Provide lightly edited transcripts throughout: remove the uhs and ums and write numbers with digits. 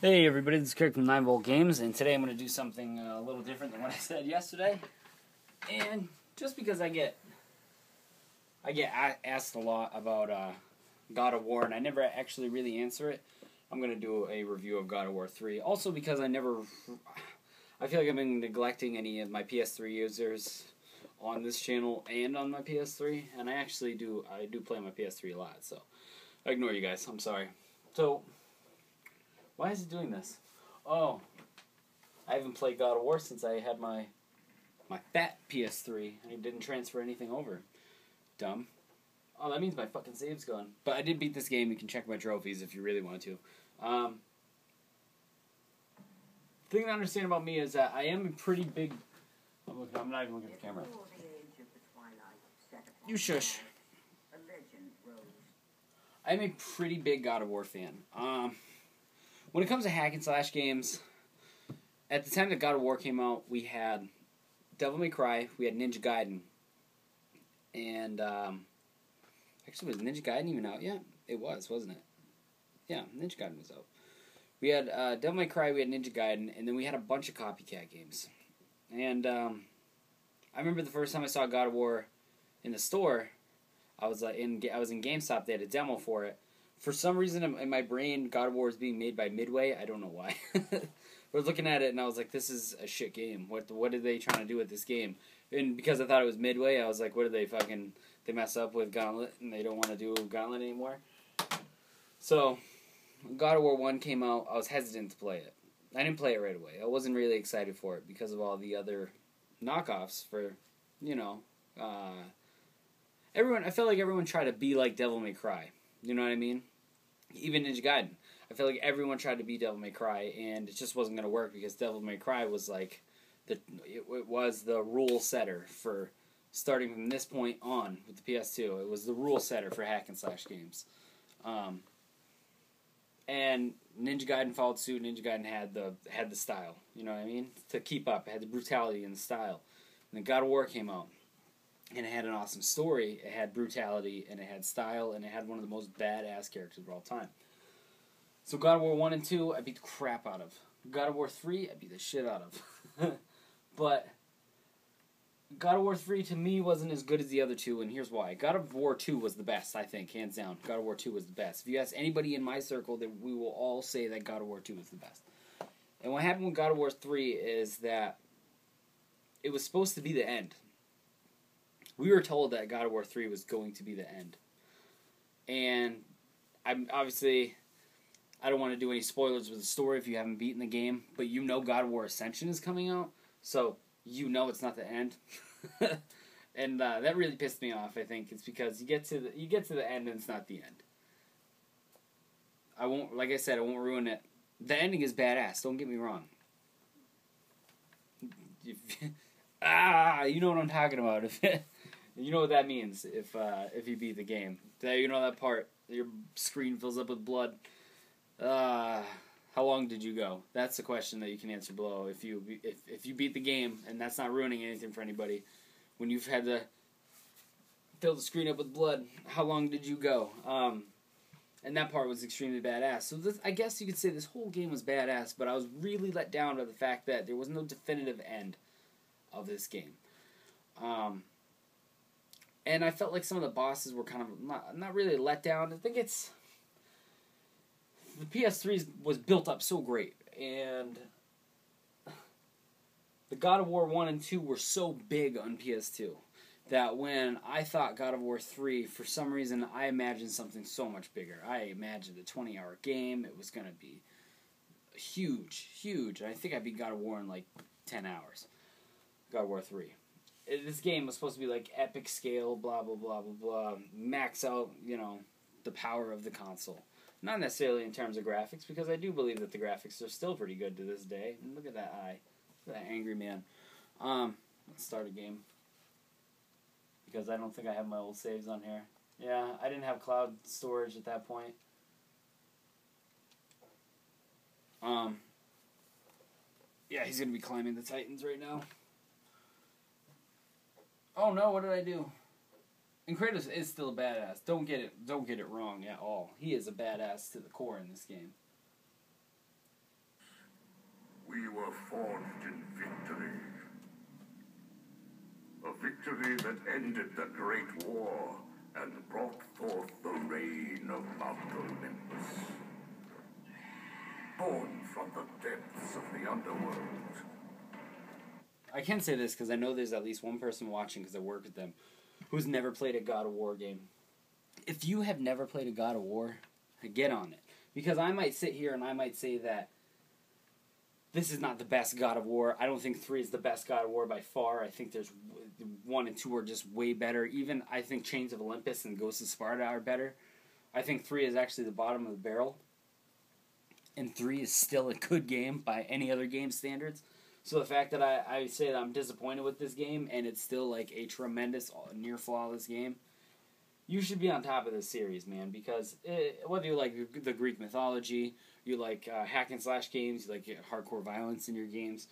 Hey everybody, this is Kirk from 9Volt Games, and today I'm going to do something a little different than what I said yesterday. And just because I get asked a lot about God of War, and I never actually really answer it, I'm going to do a review of God of War 3. Also because I feel like I've been neglecting any of my PS3 users on this channel and on my PS3, and I do play on my PS3 a lot, so I ignore you guys, I'm sorry. So, why is it doing this? Oh, I haven't played God of War since I had my fat PS3. I didn't transfer anything over. Dumb. Oh, that means my fucking save's gone. But I did beat this game. You can check my trophies if you really want to. The thing to understand about me is that I am a pretty big... I'm not even looking at the camera. You shush. I'm a pretty big God of War fan. When it comes to hack and slash games, at the time that God of War came out, we had Devil May Cry, we had Ninja Gaiden, and actually, was Ninja Gaiden even out yet? It was, wasn't it? Yeah, Ninja Gaiden was out. We had Devil May Cry, we had Ninja Gaiden, and then we had a bunch of copycat games. And I remember the first time I saw God of War in the store, I was in GameStop. They had a demo for it. For some reason in my brain, God of War is being made by Midway. I don't know why. We're looking at it and I was like, this is a shit game. What are they trying to do with this game? And because I thought it was Midway, I was like, what did they mess up with Gauntlet and they don't want to do Gauntlet anymore? So, God of War 1 came out, I was hesitant to play it. I didn't play it right away. I wasn't really excited for it because of all the other knockoffs for, everyone. I felt like everyone tried to be like Devil May Cry. You know what I mean? Even Ninja Gaiden. I feel like everyone tried to beat Devil May Cry, and it just wasn't going to work because Devil May Cry was like it was the rule setter for starting from this point on with the PS2. It was the rule setter for hack and slash games, and Ninja Gaiden followed suit. Ninja Gaiden had the style. You know what I mean? To keep up, it had the brutality and the style. And then God of War came out. And it had an awesome story, it had brutality, and it had style, and it had one of the most badass characters of all time. So God of War 1 and 2, I beat the crap out of. God of War 3, I beat the shit out of. But God of War 3 to me wasn't as good as the other two, and here's why. God of War 2 was the best, I think, hands down. God of War 2 was the best. If you ask anybody in my circle, we will all say that God of War 2 was the best. And what happened with God of War 3 is that it was supposed to be the end. We were told that God of War 3 was going to be the end. And I don't want to do any spoilers with the story if you haven't beaten the game, but you know God of War Ascension is coming out, so you know it's not the end. And that really pissed me off, I think. It's because you get to the end and it's not the end. I won't ruin it. The ending is badass, don't get me wrong. You know what I'm talking about. You know what that means if you beat the game. You know that part. Your screen fills up with blood. How long did you go? That's the question that you can answer below. If you beat the game, and that's not ruining anything for anybody, when you've had to fill the screen up with blood, how long did you go? And that part was extremely badass. So I guess you could say this whole game was badass, but I was really let down by the fact that there was no definitive end of this game. And I felt like some of the bosses were kind of not really let down. I think it's... The PS3 was built up so great. And the God of War 1 and 2 were so big on PS2 that when I thought God of War 3, for some reason, I imagined something so much bigger. I imagined a 20-hour game. It was going to be huge, huge. I think I beat God of War in like 10 hours. God of War 3. This game was supposed to be like epic scale, blah, blah, blah, blah, blah. Max out, the power of the console. Not necessarily in terms of graphics, because I do believe that the graphics are still pretty good to this day. And look at that eye. Look at that angry man. Let's start a game. Because I don't think I have my old saves on here. Yeah, I didn't have cloud storage at that point. Yeah, he's going to be climbing the Titans right now. Oh no, what did I do? And Kratos is still a badass. Don't get it wrong at all. He is a badass to the core in this game. We were forged in victory. A victory that ended the Great War and brought forth the reign of Mount Olympus. Born from the depths of the underworld. I can say this because I know there's at least one person watching because I work with them who's never played a God of War game. If you have never played a God of War, get on it. Because I might sit here and I might say that this is not the best God of War. I don't think 3 is the best God of War by far. I think there's 1 and 2 are just way better. Even I think Chains of Olympus and Ghosts of Sparta are better. I think 3 is actually the bottom of the barrel. And 3 is still a good game by any other game standards. So the fact that I say that I'm disappointed with this game and it's still like a tremendous, near flawless game, you should be on top of this series, man, because whether you like the Greek mythology, you like hack and slash games, you like hardcore violence in your games,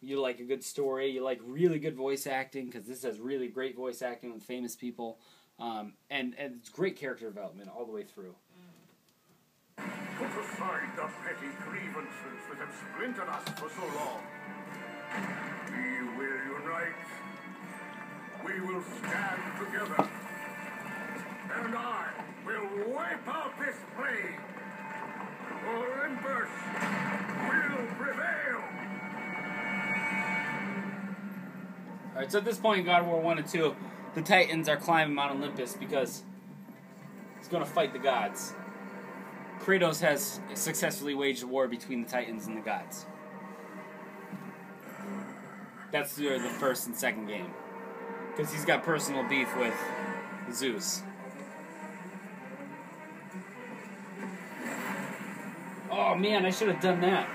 you like a good story, you like really good voice acting, because this has really great voice acting with famous people, and it's great character development all the way through. Put aside the petty grievances that have splintered us for so long. We will unite. We will stand together. And I will wipe out this plague. Olympus will prevail. Alright, so at this point in God of War 1 and 2, the Titans are climbing Mount Olympus because he's going to fight the gods. Kratos has successfully waged a war between the Titans and the gods. That's the first and second game. Because he's got personal beef with Zeus. Oh man, I should have done that.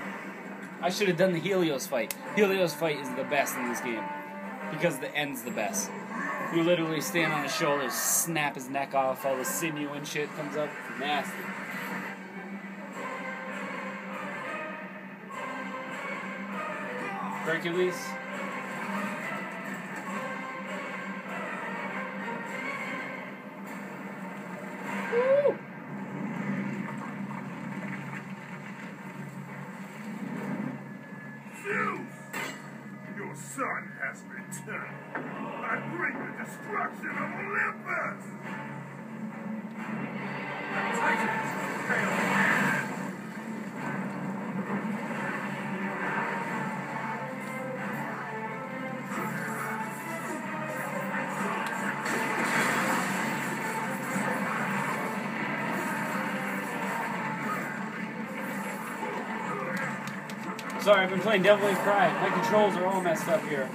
I should have done the Helios fight. Helios fight is the best in this game. Because the end's the best. You literally stand on his shoulders, snap his neck off, all the sinew and shit comes up. Nasty. Hercules. Woo! Zeus! Your son has returned. I bring the destruction of Olympus! The Titans fail again! Sorry, I've been playing Devil May Cry. My controls are all messed up here.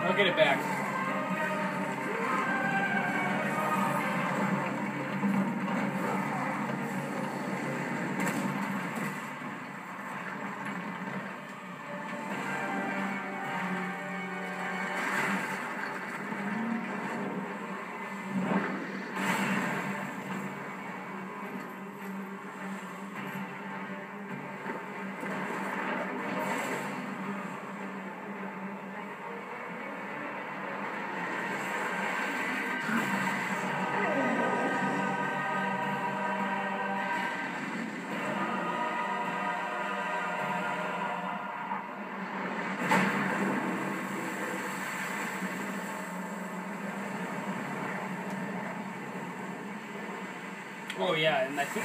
I'll get it back. Oh yeah, and I think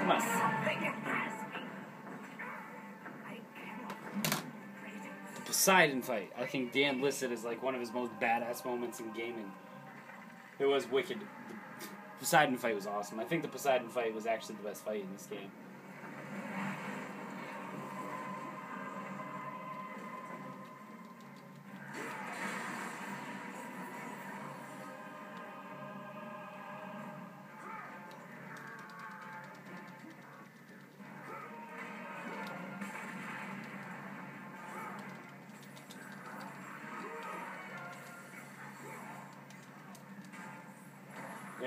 Come on. The Poseidon fight. I think Dan listed as like one of his most badass moments in gaming. It was wicked. The Poseidon fight was awesome. I think the Poseidon fight was actually the best fight in this game.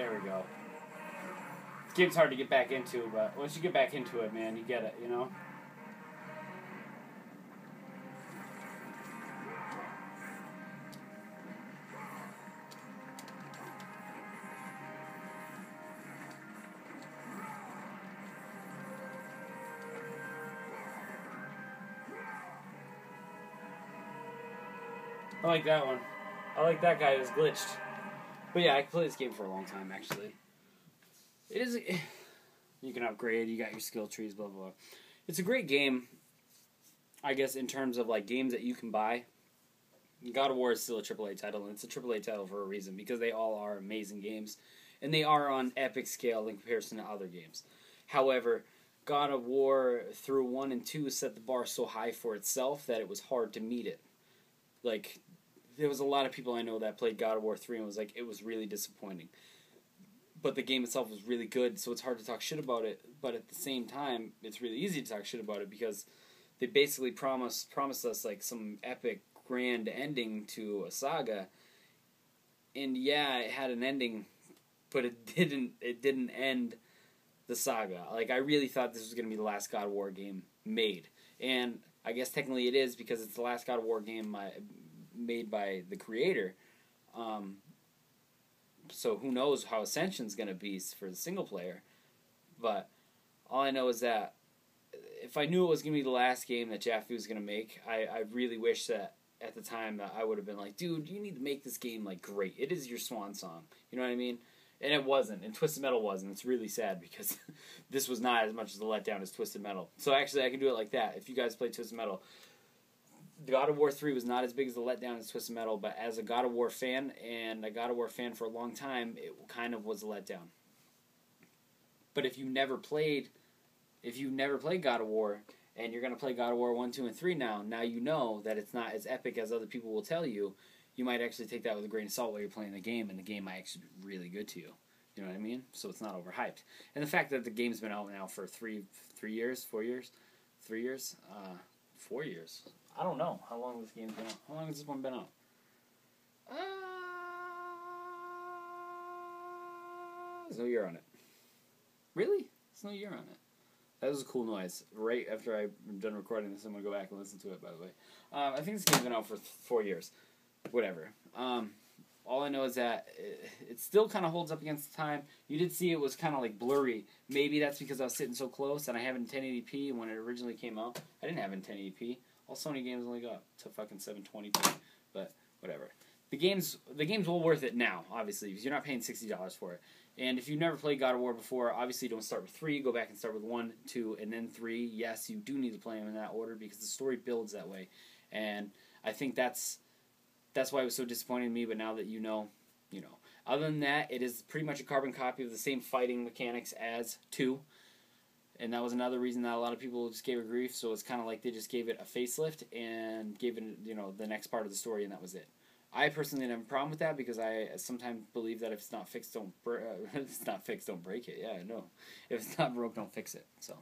There we go. This game's hard to get back into, but once you get back into it, man, you get it, you know? I like that one. I like that guy who's glitched. But yeah, I can play this game for a long time, actually. It is... You can upgrade, you got your skill trees, blah, blah, blah. It's a great game, I guess, in terms of, like, games that you can buy. God of War is still a AAA title, and it's a AAA title for a reason, because they all are amazing games. And they are on epic scale in comparison to other games. However, God of War, through 1 and 2, set the bar so high for itself that it was hard to meet it. Like... There was a lot of people I know that played God of War 3 and was like, it was really disappointing. But the game itself was really good, so it's hard to talk shit about it. But at the same time, it's really easy to talk shit about it because they basically promised us like some epic, grand ending to a saga. And yeah, it had an ending, but it didn't end the saga. Like, I really thought this was going to be the last God of War game made. And I guess technically it is because it's the last God of War game made by the creator. So who knows how Ascension's going to be for the single player. But all I know is that if I knew it was going to be the last game that Jaffe was going to make, I really wish that at the time that I would have been like, dude, you need to make this game like great. It is your swan song. You know what I mean? And it wasn't. And Twisted Metal wasn't. It's really sad because this was not as much as a letdown as Twisted Metal. So actually I can do it like that. If you guys play Twisted Metal, God of War 3 was not as big as the letdown as Twisted Metal, but as a God of War fan, and a God of War fan for a long time, it kind of was a letdown. But if you never played God of War, and you're going to play God of War 1, 2, and 3 now you know that it's not as epic as other people will tell you, you might actually take that with a grain of salt while you're playing the game, and the game might actually be really good to you. You know what I mean? So it's not overhyped. And the fact that the game's been out now for 4 years? 4 years. I don't know how long this game's been out. How long has this one been out? There's no year on it. Really? There's no year on it. That was a cool noise. Right after I'm done recording this, I'm going to go back and listen to it, by the way. I think this game's been out for 4 years. Whatever. All I know is that it still kind of holds up against the time. You did see it was kind of like blurry. Maybe that's because I was sitting so close and I have it in 1080p, and when it originally came out, I didn't have it in 1080p. All Sony games only got to fucking 720p, but whatever. The game's well worth it now, obviously, because you're not paying $60 for it. And if you've never played God of War before, obviously don't start with 3. Go back and start with 1, 2, and then 3. Yes, you do need to play them in that order because the story builds that way. And I think that's why it was so disappointing to me, but now that you know, you know. Other than that, it is pretty much a carbon copy of the same fighting mechanics as 2. And that was another reason that a lot of people just gave it grief. So it's kind of like they just gave it a facelift and gave it, you know, the next part of the story, and that was it. I personally didn't have a problem with that because I sometimes believe that if it's not fixed, don't if it's not fixed, don't break it. Yeah, I know. If it's not broke, don't fix it. So,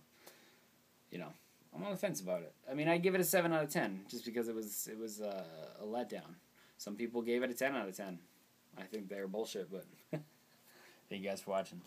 you know, I'm on the fence about it. I mean, I give it a 7 out of 10 just because it was a letdown. Some people gave it a 10 out of 10. I think they're bullshit, but thank you guys for watching.